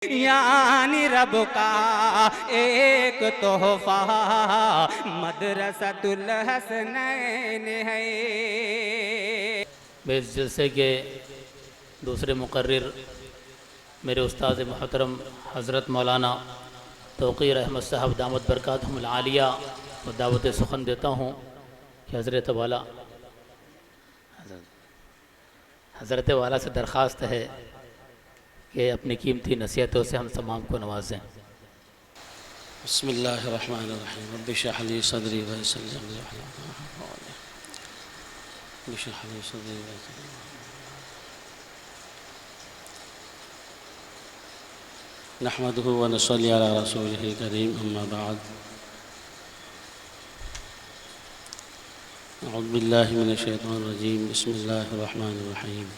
यानी रब का एक तोहफा मदरसतुल हसनैन है। मैं इस जलसे के दूसरे मुकर्रिर मेरे उस्ताद मोहतरम हज़रत मौलाना तौक़ीर अहमद साहब दामत बरकातहुमुल आलिया और दावत सुखन देता हूँ कि हज़रत वाला से दरख्वास्त है कि अपनी कीमती नसीहतों से हम तमाम को नवाजें। बिस्मिल्लाहिर्रहमानिर्रहीम रब्बि इश्रह ली सदरी वयस्सिर ली अमरी नहमदुहु व नसल्ली अला रसूलिहिल करीम अम्मा बाद अऊज़ु बिल्लाहि मिनश शैतानिर रजीम बिस्मिल्लाहिर्रहमानिर्रहीम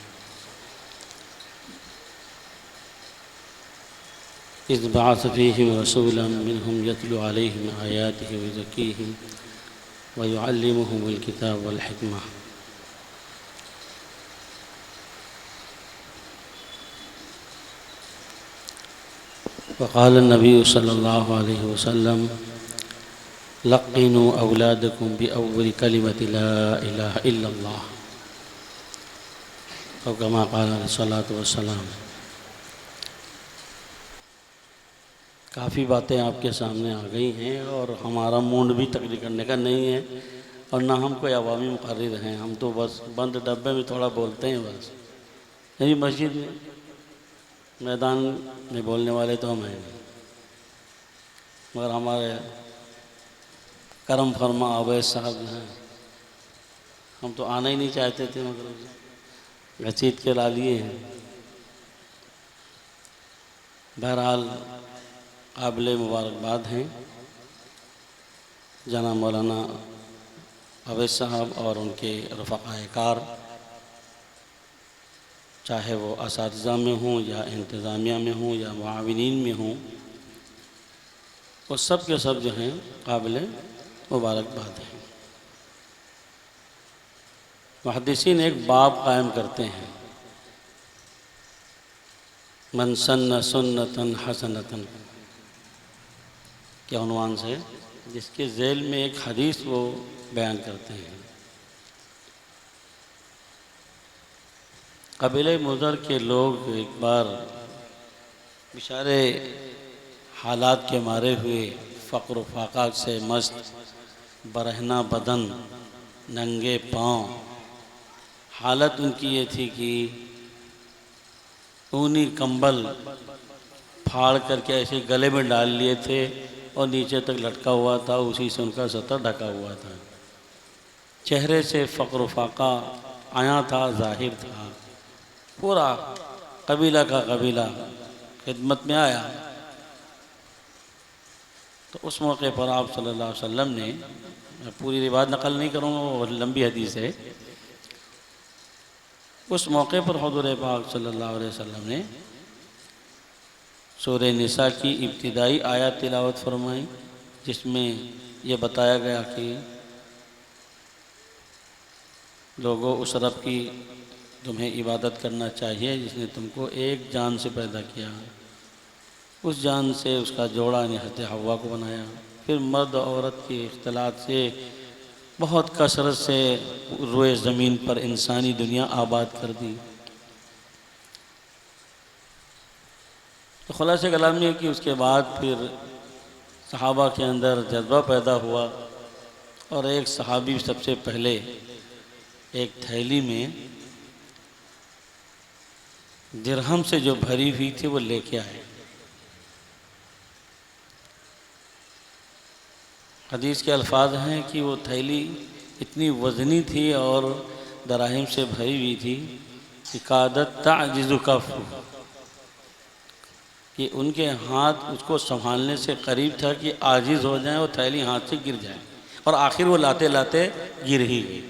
इज़ बअस फ़ीहिम रसूलन मिनहुम यतलू अलैहिम आयातिहि व युज़क्कीहिम व युअल्लिमुहुमुल किताब वल हिकमा वक़ाल नबी सल्लल्लाहु अलैहि वसल्लम लक़्क़िनू औलादकुम बिअव्वलि कलिमति ला इलाहा इल्लल्लाह औ कमा क़ाल अलैहिस्सलातु वस्सलाम। काफ़ी बातें आपके सामने आ गई हैं और हमारा मूड भी तकरीर करने का नहीं है और ना हम कोई अवामी मुक़र्रिर हैं। हम तो बस बंद डब्बे में थोड़ा बोलते हैं बस। यही मस्जिद में मैदान में बोलने वाले तो हम हैं नहीं, मगर हमारे करम फरमा अवैस साहब हैं। हम तो आना ही नहीं चाहते थे मगर घसीट के ला लिए हैं। बहरहाल काबिल मुबारकबाद हैं जनाब मौलाना अवैस साहब और उनके रफ़ाक़ाए कार, चाहे वो असातिज़ा में हों या इंतज़ामिया में हों या मुआविनीन में हों, वो सब के सब जो हैं काबिल मुबारकबाद हैं। मुहद्दिसीन एक बाब कायम करते हैं, मन सन्न सुन्नतन हसनतन के उन्वान से, जिसके ज़ैल में एक हदीस वो बयान करते हैं। कबीले मुज़र के लोग एक बार बेचारे हालात के मारे हुए फ़क्र फाका से मस्त, बरहना बदन, नंगे पाँव, हालत उनकी ये थी कि ऊनी कंबल फाड़ करके ऐसे गले में डाल लिए थे और नीचे तक लटका हुआ था, उसी से उनका सतर ढका हुआ था। चेहरे से फ़क्र फाका आया था, ज़ाहिर था। पूरा कबीला का कबीला खिदमत में आया। तो उस मौके पर आप सल्लल्लाहु अलैहि वसल्लम ने, मैं पूरी रिवायत नकल नहीं करूँगा, वो लंबी हदीस है। उस मौके पर हुज़ूर पाक सल्लल्लाहु अलैहि वसल्लम ने सूरह निसा की इब्तिदाई आयत तिलावत फरमाई, जिसमें यह बताया गया कि लोगों उस रब की तुम्हें इबादत करना चाहिए जिसने तुमको एक जान से पैदा किया, उस जान से उसका जोड़ा यानी हज़रत हव्वा को बनाया, फिर मर्द औरत की इख्तिलात से बहुत कसरत से रोए ज़मीन पर इंसानी दुनिया आबाद कर दी। तो खुलासे कलाम ये कि उसके बाद फिर सहाबा के अंदर जज्बा पैदा हुआ और एक सहाबी सबसे पहले एक थैली में दिरहम से जो भरी हुई थी वो लेके आए। हदीस के अल्फाज हैं कि वो थैली इतनी वज़नी थी और दराहिम से भरी हुई थी कि कादत ताजिज़ु कफ़, कि उनके हाथ उसको संभालने से करीब था कि आजिज़ हो जाए और थैली हाथ से गिर जाए, और आखिर वो लाते लाते गिर ही गई।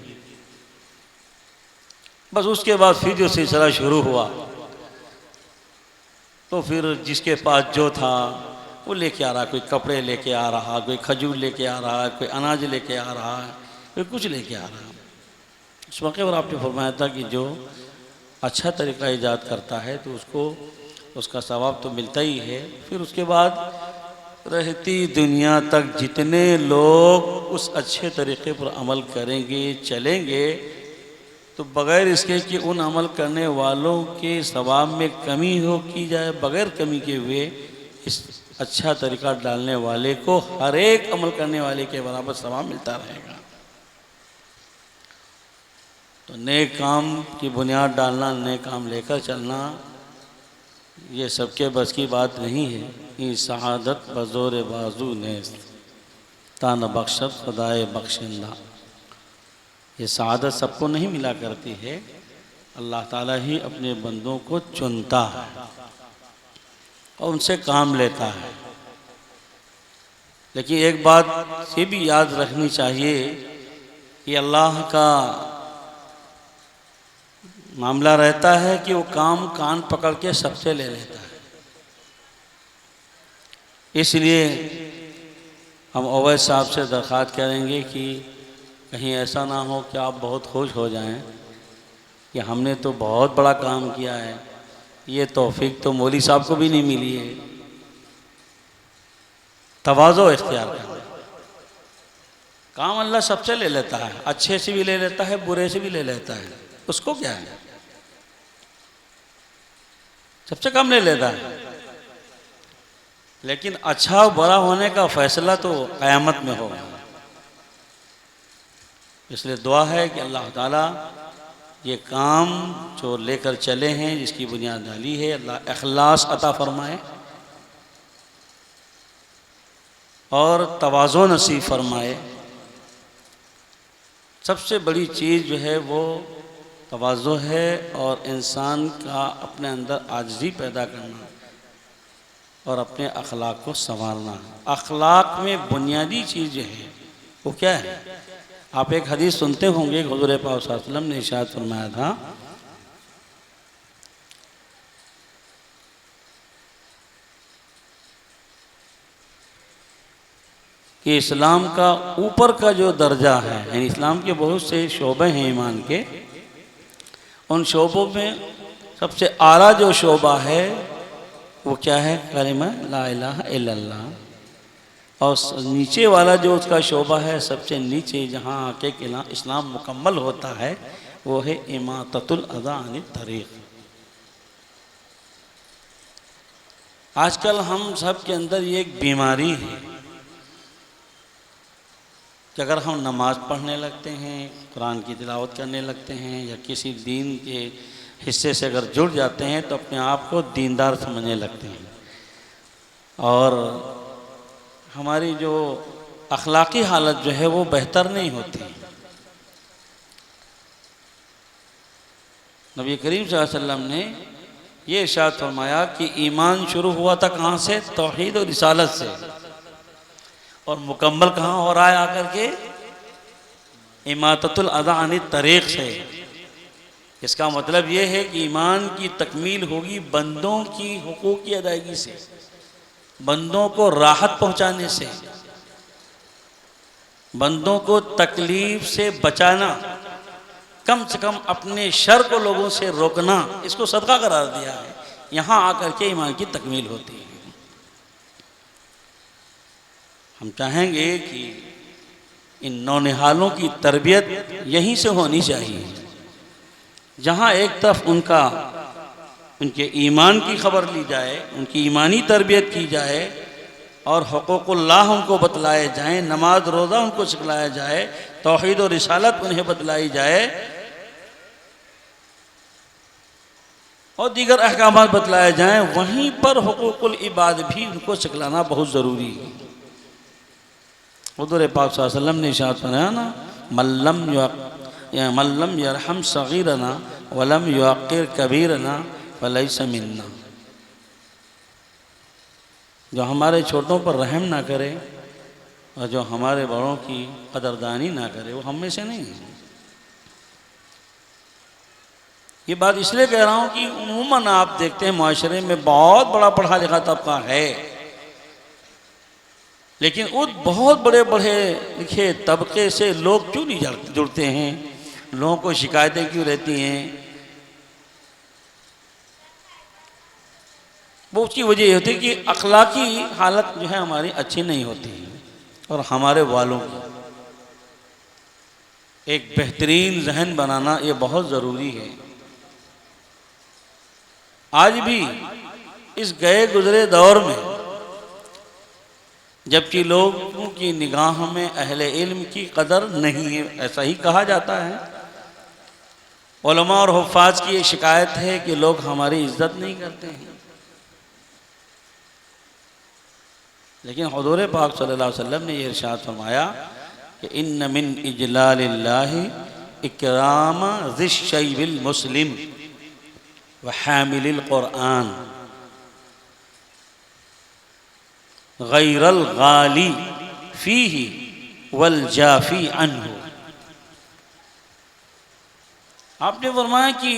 बस उसके बाद फिर जो सिलसिला शुरू हुआ, तो फिर जिसके पास जो था वो लेके आ रहा, कोई कपड़े लेके आ रहा, कोई खजूर लेके आ रहा, कोई अनाज लेके आ रहा, कोई कुछ लेके आ रहा। उस मौके पर आपने फरमाया था कि जो अच्छा तरीका ईजाद करता है तो उसको उसका सवाब तो मिलता ही है। फिर उसके बाद रहती दुनिया तक जितने लोग उस अच्छे तरीक़े पर अमल करेंगे, चलेंगे, तो बग़ैर इसके कि उन अमल करने वालों के सवाब में कमी हो की जाए, बग़ैर कमी के हुए इस अच्छा तरीक़ा डालने वाले को हर एक अमल करने वाले के बराबर सवाब मिलता रहेगा। तो नेक काम की बुनियाद डालना, नेक काम लेकर चलना, ये सबके बस की बात नहीं है। ये शहादत बज़ोर बाजू ने तान बख्शत खुदाए बख्शिंदा, ये शहादत सबको नहीं मिला करती है, अल्लाह ताला ही अपने बंदों को चुनता है और उनसे काम लेता है। लेकिन एक बात ये भी याद रखनी चाहिए कि अल्लाह का मामला रहता है कि वो काम कान पकड़ के सबसे ले लेता है। इसलिए हम अवैध साहब से दरख्वास्त करेंगे कि कहीं ऐसा ना हो कि आप बहुत खुश हो जाएं कि हमने तो बहुत बड़ा काम किया है, ये तौफीक तो मौली साहब को भी नहीं मिली है। तवाज़ो इख्तियार करना, काम अल्लाह सबसे ले लेता है, अच्छे से भी ले लेता है, बुरे से भी ले लेता है, उसको क्या है, सबसे कम ले लेता है। लेकिन अच्छा और बुरा होने का फैसला तो क़यामत में होगा। इसलिए दुआ है कि अल्लाह ताला ये काम जो लेकर चले हैं, जिसकी बुनियाद डाली है, अल्लाह इखलास अता फरमाए और तवाज़ो नसीब फरमाए। सबसे बड़ी चीज़ जो है वो तवाज़ो है और इंसान का अपने अंदर आजिज़ी पैदा करना और अपने अखलाक को संवारना। अखलाक में बुनियादी चीज़ है वो क्या है? आप एक हदीस सुनते होंगे, हुज़ूर पाक सल्लल्लाहु अलैहि वसल्लम ने इरशाद फरमाया था कि इस्लाम का ऊपर का जो दर्जा है, यानी इस्लाम के बहुत से शोबे हैं ईमान के, उन शोबों में सबसे आला जो शोबा है वो क्या है? कलिमा ला इलाहा इल्लल्लाह। और नीचे वाला जो उसका शोबा है, सबसे नीचे जहाँ आके इस्लाम मुकम्मल होता है, वो है इमाततुल अज़ा अनित तरीक़। आजकल हम सब के अंदर ये एक बीमारी है कि अगर हम नमाज़ पढ़ने लगते हैं, कुरान की तिलावत करने लगते हैं या किसी दीन के हिस्से से अगर जुड़ जाते हैं तो अपने आप को दीनदार समझने लगते हैं और हमारी जो अखलाकी हालत जो है वो बेहतर नहीं होती। नबी करीम सल्लल्लाहु अलैहि वसल्लम ने ये इरशाद फरमाया कि ईमान शुरू हुआ था कहाँ से? तौहीद और रिसालत से, और मुकम्मल कहाँ हो रहा है आकर के? इमाततुल अज़ा अनित तरीक़ से। इसका मतलब ये है कि ईमान की तकमील होगी बंदों की हुकूक की अदायगी से, बंदों को राहत पहुंचाने से, बंदों को तकलीफ से बचाना, कम से कम अपने शर को लोगों से रोकना, इसको सदका करार दिया है। यहाँ आकर के ईमान की तकमील होती है। हम चाहेंगे कि इन नौनिहालों की तरबियत यहीं से होनी चाहिए, जहाँ एक तरफ उनके ईमान की खबर ली जाए, उनकी ईमानी तरबियत की जाए और हुकूकुल्लाह उनको बतलाए जाएं, नमाज रोज़ा उनको सिखलाया जाए, तौहीद और रिसालत उन्हें बतलाई जाए और दीगर अहकामात बतलाए जाएं, वहीं पर हुकूकुल इबाद भी उनको सिखलाना बहुत ज़रूरी है। हुज़ूर पाक सल्लल्लाहु अलैहि वसल्लम ने इरशाद फरमाया ना, मल्लम यरहम सगीरना वलम युअक्किर कबीरना फलैसा मिन्ना। जो हमारे छोटों पर रहम ना करे और जो हमारे बड़ों की कदरदानी ना करे, वो हम में से नहीं है। ये बात इसलिए कह रहा हूँ कि उम्मन आप देखते हैं माशरे में बहुत बड़ा पढ़ा लिखा तबका है, लेकिन उस बहुत बड़े बड़े लिखे तबके से लोग क्यों नहीं जुड़ते हैं? लोगों को शिकायतें क्यों रहती हैं? वो उसकी वजह ये होती है कि अखलाकी हालत जो है हमारी अच्छी नहीं होती और हमारे वालों की एक बेहतरीन जहन बनाना ये बहुत ज़रूरी है। आज भी इस गए गुजरे दौर में जबकि लोगों की निगाह में अहले इल्म की कदर नहीं है, ऐसा ही कहा जाता है। उलमा और हुफ़ाज़ की ये शिकायत है कि लोग हमारी इज्जत नहीं करते हैं। लेकिन हुज़ूर पाक सल्लल्लाहु अलैहि वसल्लम ने ये इरशाद फरमाया कि इन्न मिन इजलालिल्लाहि इकराम ज़िश्शैबिल मुस्लिम व हामिलिल क़ुरआन गैरल गाली फ़ीही वल जाफ़ी अन्हु। आपने फरमाया कि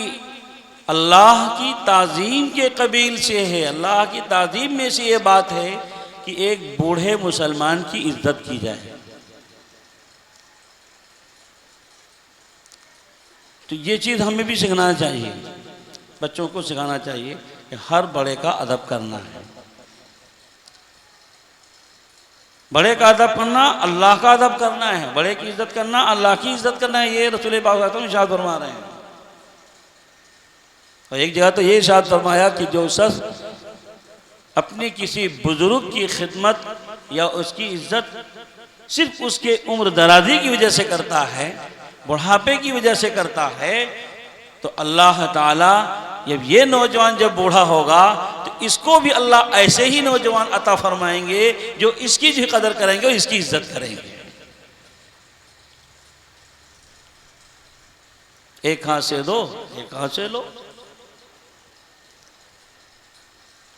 अल्लाह की ताज़ीम के कबील से है, अल्लाह की ताज़ीम में से ये बात है कि एक बूढ़े मुसलमान की इज्जत की जाए। तो ये चीज़ हमें भी सिखाना चाहिए, बच्चों को सिखाना चाहिए कि हर बड़े का अदब करना है। बड़े का अदब करना अल्लाह का अदब करना है, बड़े की इज्जत करना अल्लाह की इज्जत करना है। ये रसूल पाक इरशाद फरमा रहे हैं। और एक जगह तो ये इरशाद फरमाया कि जो शख्स अपनी किसी बुजुर्ग की खिदमत या उसकी इज्जत सिर्फ उसके उम्र दराजी की वजह से करता है, बुढ़ापे की वजह से करता है, तो अल्लाह ताला जब ये नौजवान जब बूढ़ा होगा तो इसको भी अल्लाह ऐसे ही नौजवान अता फरमाएंगे जो इसकी भी कदर करेंगे और इसकी इज्जत करेंगे। एक हाथ से दो, एक हाथ से लो।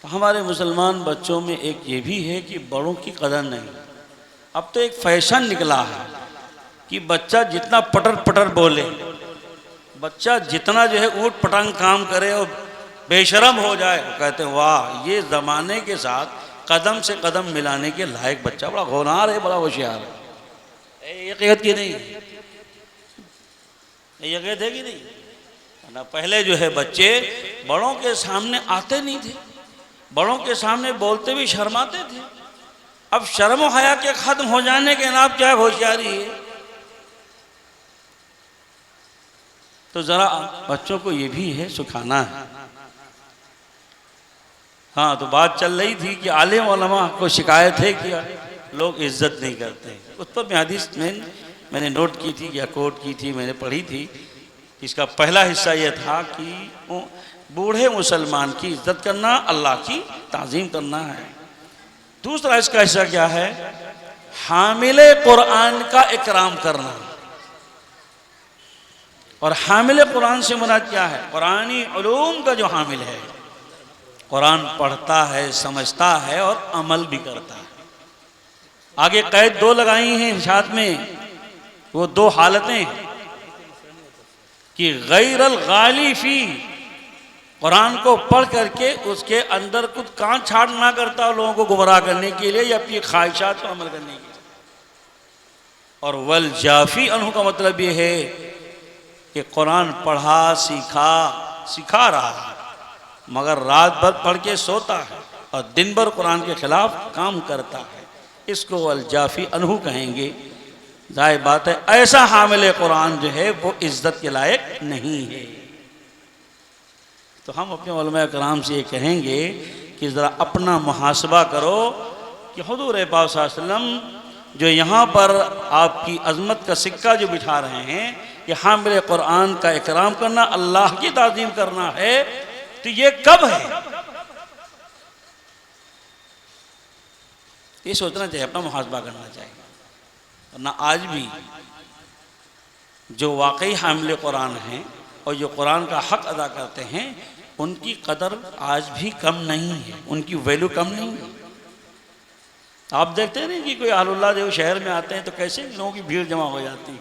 तो हमारे मुसलमान बच्चों में एक ये भी है कि बड़ों की कदर नहीं। अब तो एक फैशन निकला है कि बच्चा जितना पटर पटर बोले, बच्चा जितना जो है ऊट पटांग काम करे और बेशरम हो जाए, वो कहते हैं वाह ये ज़माने के साथ कदम से कदम मिलाने के लायक बच्चा, बड़ा होनहार है, बड़ा होशियार है। ये कहत की नहीं, ये कहत है कि नहीं ना। पहले जो है बच्चे बड़ों के सामने आते नहीं थे, बड़ों के सामने बोलते भी शर्माते थे। अब शर्म व हया के खत्म हो जाने के नाम क्या होशियारी है। तो ज़रा बच्चों को ये भी है सिखाना है। हाँ, तो बात चल रही थी कि आलिम उलमा को शिकायत है कि लोग इज्जत नहीं करते। उस पर मैं हदीस में मैंने नोट की थी या कोट की थी, मैंने पढ़ी थी। इसका पहला हिस्सा यह था कि बूढ़े मुसलमान की इज्जत करना अल्लाह की ताज़ीम करना है। दूसरा इसका हिस्सा क्या है, हामिले कुरान का इकराम करना। और हामिले कुरान से मुराद क्या है, कुरानी उलूम का जो हामिल है, कुरान पढ़ता है, समझता है और अमल भी करता है। आगे कैद दो लगाई हैं इरशाद में, वो दो हालतें कि गैरल गाली फी, कुरान को पढ़ करके उसके अंदर कुछ कांट छाट ना करता लोगों को गुमराह करने के लिए या अपनी ख्वाहिशात पर अमल करने के लिए। और वल जाफी अनहु का मतलब ये है कि कुरान पढ़ा सिखा रहा है, मगर रात भर पढ़ के सोता है और दिन भर कुरान के खिलाफ काम करता है। इसको वल जाफी अनहु कहेंगे। जाहिर बात है ऐसा हामिल कुरान जो है वो इज्जत के लायक नहीं है। तो हम अपने उलमा कराम से ये कहेंगे कि ज़रा अपना मुहासबा करो कि हुज़ूर पाक सल्लल्लाहु अलैहि वसल्लम जो यहाँ पर आपकी अज़मत का सिक्का जो बिठा रहे हैं कि हामिल कुरान का इकराम करना, अल्लाह की ताज़ीम करना है, तो ये कब है, ये सोचना चाहिए, अपना मुहासबा करना चाहिए। वरना आज भी जो वाकई हामिल कुरान हैं और जो कुरान का हक़ अदा करते हैं उनकी कदर आज भी कम नहीं है, उनकी वैल्यू कम नहीं है। आप देखते हैं कि कोई आलुल्लाह जो शहर में आते हैं तो कैसे लोगों की भीड़ जमा हो जाती है,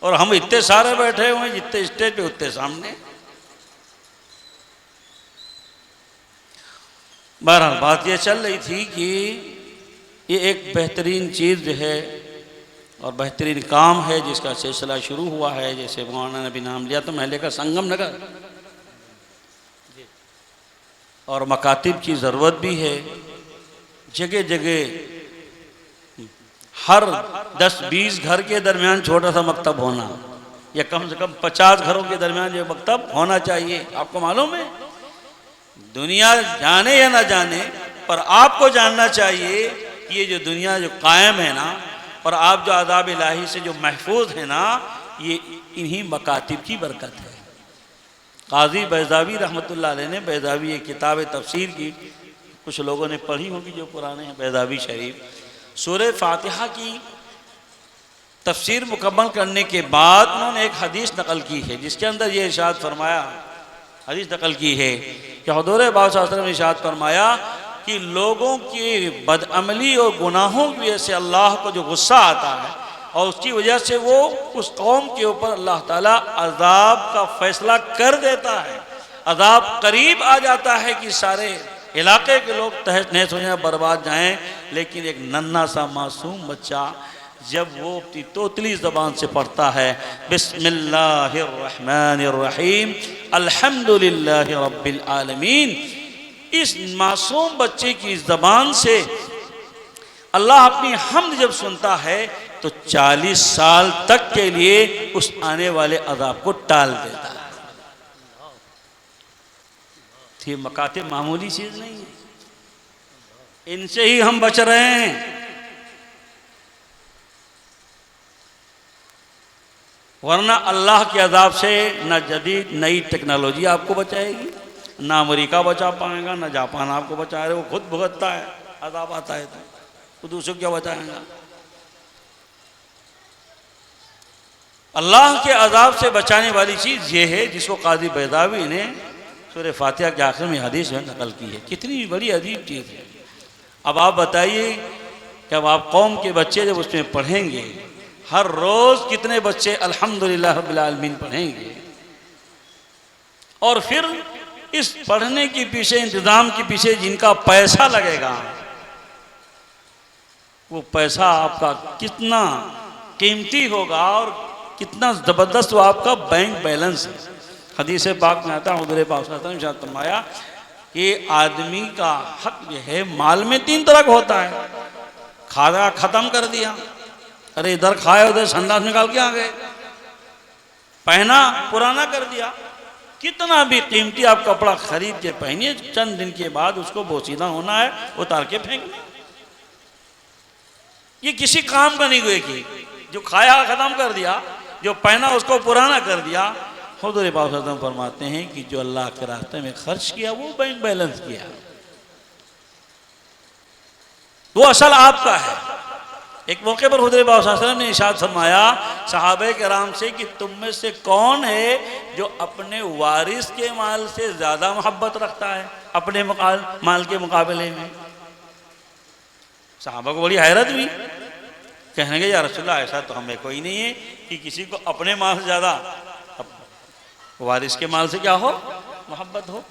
और हम इतने सारे बैठे हुए हैं, जितने स्टेज पे उतने सामने। बहरहाल बात ये चल रही थी कि ये एक बेहतरीन चीज़ जो है और बेहतरीन काम है जिसका सिलसिला शुरू हुआ है। जैसे मौलाना ने भी नाम लिया तो महल का संगम नगर, और मकातिब की ज़रूरत भी है। जगह जगह हर 10-20 घर के दरमियान छोटा सा मकतब होना, या कम से कम 50 घरों के दरमियान ये मकतब होना चाहिए। आपको मालूम है, दुनिया जाने या ना जाने, पर आपको जानना चाहिए कि ये जो दुनिया जो कायम है ना, और आप जो आज़ाब इलाही से जो महफूज है ना, ये इन्हीं मकातिब की बरकत है। काजी बैज़ावी रहमतुल्लाह अलैह ने, बैज़ावी एक किताब तफसीर की, कुछ लोगों ने पढ़ी होगी जो पुराने हैं, बैज़ावी शरीफ, सूरह फातिहा की तफसीर मुकम्मल करने के बाद उन्होंने एक हदीस नकल की है, जिसके अंदर ये इरशाद फरमाया, हदीस नकल की है कि हुज़ूर पाक सल्लल्लाहु अलैहि वसल्लम ने इरशाद फरमाया कि लोगों की बदअमली और गुनाहों की वजह से अल्लाह को जो गुस्सा आता है, और उसकी वजह से वो उस कौम के ऊपर अल्लाह ताला अज़ाब का फैसला कर देता है। अज़ाब करीब आ जाता है कि सारे इलाके के लोग तहस नहस हो जाएं, बर्बाद जाएं, लेकिन एक नन्हा सा मासूम बच्चा जब वो अपनी तोतली ज़बान से पढ़ता है बिस्मिल्लाहिर्रहमानिर्रहीम अल्हम्दुलिल्लाहि रब्बिल आलमीन, इस मासूम बच्चे की ज़बान से अल्लाह अपनी हम्द जब सुनता है तो 40 साल तक के लिए उस आने वाले अज़ाब को टाल देता है। ये मकातिब मामूली चीज़ नहीं है, इनसे ही हम बच रहे हैं। वरना अल्लाह के अज़ाब से न जदीद नई टेक्नोलॉजी आपको बचाएगी, ना अमेरिका बचा पाएगा, ना जापान आपको बचाएगा। वो खुद भुगतता है, अज़ाब आता है तो दूसरों को क्या बचाएगा। अल्लाह के अज़ाब से बचाने वाली चीज़ ये है जिसको काजी बैज़ावी ने सूरह फातिहा के आखिर में हदीस में नकल की है। कितनी बड़ी अजीब चीज़ है। अब आप बताइए कि अब आप कौम के बच्चे जब उसमें पढ़ेंगे, हर रोज़ कितने बच्चे अल्हम्दुलिल्लाह रब्बिल आलमीन पढ़ेंगे, और फिर इस पढ़ने के पीछे, इंतज़ाम के पीछे जिनका पैसा लगेगा, वो पैसा आपका कितना कीमती होगा और कितना ज़बरदस्त वो आपका बैंक बैलेंस है। हदीस पाक में आता है, हुज़ूर पाक सल्लल्लाहु अलैहि वसल्लम ने फरमाया कि आदमी का हक जो है माल में 3 तरह का होता है। खाना ख़त्म कर दिया, अरे इधर खाए उधर संडास निकाल के आ गए। पहना पुराना कर दिया, कितना भी कीमती आप कपड़ा खरीद के पहनिए, चंद दिन के बाद उसको बोसीदा होना है, उतार के फेंकना। ये किसी काम का नहीं हुए कि जो खाया ख़त्म कर दिया, जो पहना उसको पुराना कर दिया। हुज़ूर पाक सल्लल्लाहु अलैहि वसल्लम फरमाते हैं कि जो अल्लाह के रास्ते में खर्च किया वो बैंक बैलेंस किया, वो असल आपका है। एक मौके पर हुज़ूर पाक सल्लल्लाहु अलैहि वसल्लम ने इरशाद फरमाया सहाबे किराम से कि तुम में से कौन है जो अपने वारिस के माल से ज़्यादा मोहब्बत रखता है अपने माल के मुकाबले में। सहाबा को बड़ी हैरत हुई, कहने लगे या रसूलल्लाह ऐसा तो हमें कोई नहीं है कि किसी को अपने माल से ज़्यादा वारिस के माल से क्या हो, मोहब्बत हो।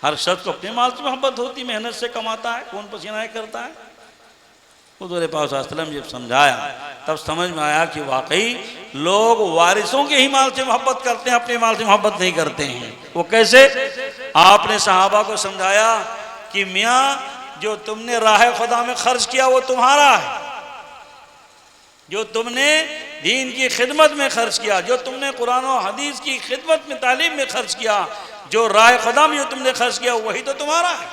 हर शख्स को अपने माल से मोहब्बत होती, मेहनत से कमाता है, खून पसीना करता है। हुज़ूर पाक सल्लल्लाहु अलैहि वसल्लम जब समझाया तब समझ में आया कि वाकई लोग वारिसों के ही माल से मोहब्बत करते हैं, अपने माल से मोहब्बत नहीं करते हैं। वो कैसे? आपने सहाबा को समझाया कि मियाँ जो तुमने राह खुदा में खर्च किया वो तुम्हारा है, जो तुमने दीन की खिदमत में खर्च किया, जो तुमने कुरान और हदीस की खिदमत में तालीम में खर्च किया, जो राह खुदा में जो तुमने खर्च किया वही तो तुम्हारा है,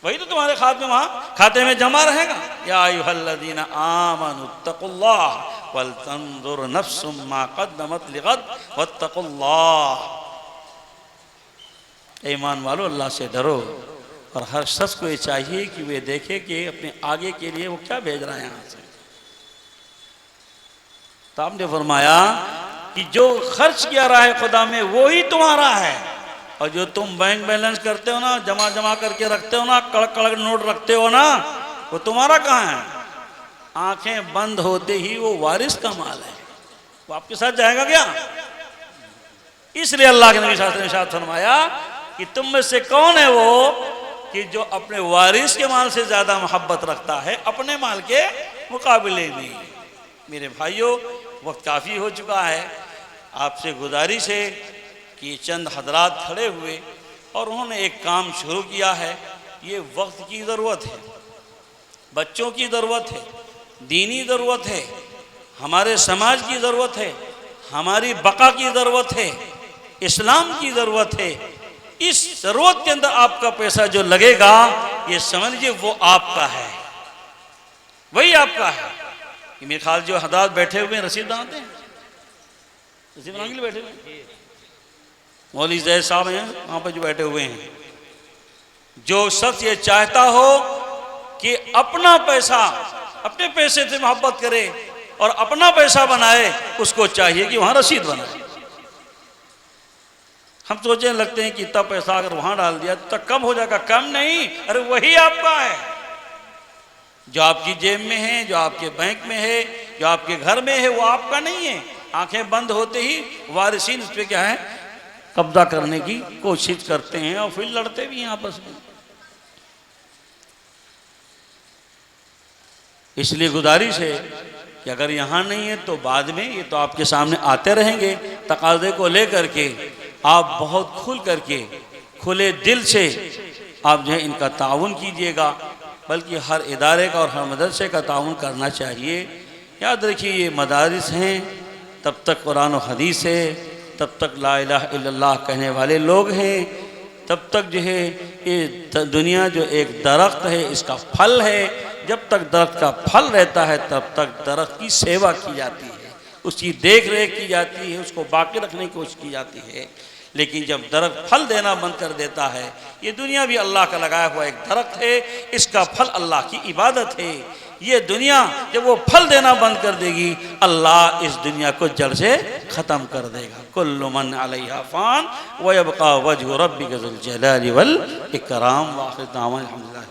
वही तो तुम्हारे खाते में जमा रहेगा। या अय्युहल्लज़ीना आमनुत्तकुल्लाह वल तंजुर नफ्सुम मा क़द्दमत लिग़द वत्तकुल्लाह। ईमान वालो अल्लाह से डरो, और हर शख्स को ये चाहिए कि वे देखे कि अपने आगे के लिए वो क्या भेज रहा है यहाँ से। तो आपने फरमाया कि जो खर्च किया रहा है खुदा में वो ही तुम्हारा है, और जो तुम बैंक बैलेंस करते हो ना, जमा जमा करके रखते हो ना, कड़क कड़क नोट रखते हो ना, वो तुम्हारा कहाँ है? आंखें बंद होते ही वो वारिस का माल है, वो आपके साथ जाएगा क्या? इसलिए अल्लाह के नबी सल्लल्लाहु अलैहि वसल्लम ने इरशाद फरमाया कि तुम में से कौन है वो कि जो अपने वारिस के माल से ज़्यादा मोहब्बत रखता है अपने माल के मुकाबले में। मेरे भाइयों, वक्त काफ़ी हो चुका है। आपसे गुजारिश है कि चंद हजरात खड़े हुए और उन्होंने एक काम शुरू किया है। ये वक्त की ज़रूरत है, बच्चों की ज़रूरत है, दीनी ज़रूरत है, हमारे समाज की ज़रूरत है, हमारी बका की ज़रूरत है, इस्लाम की ज़रूरत है। इस ज़रूरत के अंदर आपका पैसा जो लगेगा, ये समझ लीजिए वो आपका है, वही आपका है। मेरे ख्याल जो हदात बैठे हुए हैं रसीद बनाते हैं, रसीद बनाने के लिए बैठे हुए हैं, मौलवी जैद साहब हैं वहाँ पर जो बैठे हुए हैं। जो शख्स ये चाहता हो कि अपना पैसा, अपने पैसे से मोहब्बत करे और अपना पैसा बनाए, उसको चाहिए कि वहाँ रसीद बनाए। हम सोचने लगते हैं कि इतना पैसा अगर वहाँ डाल दिया तो कम हो जाएगा, कम नहीं, अरे वही आपका है। जो आपकी जेब में है, जो आपके बैंक में है, जो आपके घर में है, वो आपका नहीं है। आंखें बंद होते ही वारिसीन इस पे क्या है, कब्जा करने की कोशिश करते हैं और फिर लड़ते भी हैं आपस में। इसलिए गुजारिश है कि अगर यहाँ नहीं है तो बाद में ये तो आपके सामने आते रहेंगे। तकाज़े को लेकर के आप बहुत खुल करके, खुले दिल से आप जो है इनका ताउन कीजिएगा, बल्कि हर इदारे का और हर मदरसे का ताउन करना चाहिए। याद रखिए, ये मदारिस हैं, तब तक कुरान और हदीस है, तब तक ला इलाहा इल्लल्लाह कहने वाले लोग हैं, तब तक जो है ये दुनिया जो एक दरख्त है, इसका फल है। जब तक दरख्त का फल रहता है तब तक दरख्त की सेवा की जाती है, उसकी देख रेख की जाती है, उसको बाकी रखने की कोशिश की जाती है। लेकिन जब दरख्त फल देना बंद कर देता है, ये दुनिया भी अल्लाह का लगाया हुआ एक दरख्त है, इसका फल अल्लाह की इबादत है। ये दुनिया जब वो फल देना बंद कर देगी, अल्लाह इस दुनिया को जड़ से ख़त्म कर देगा। कुल्लु मन अलैहा फ़ान व यबक़ा वजहु रब्बिका ज़ुल जलाली वल इकराम। व आखिर दावाना अल्हम्दुलिल्लाह।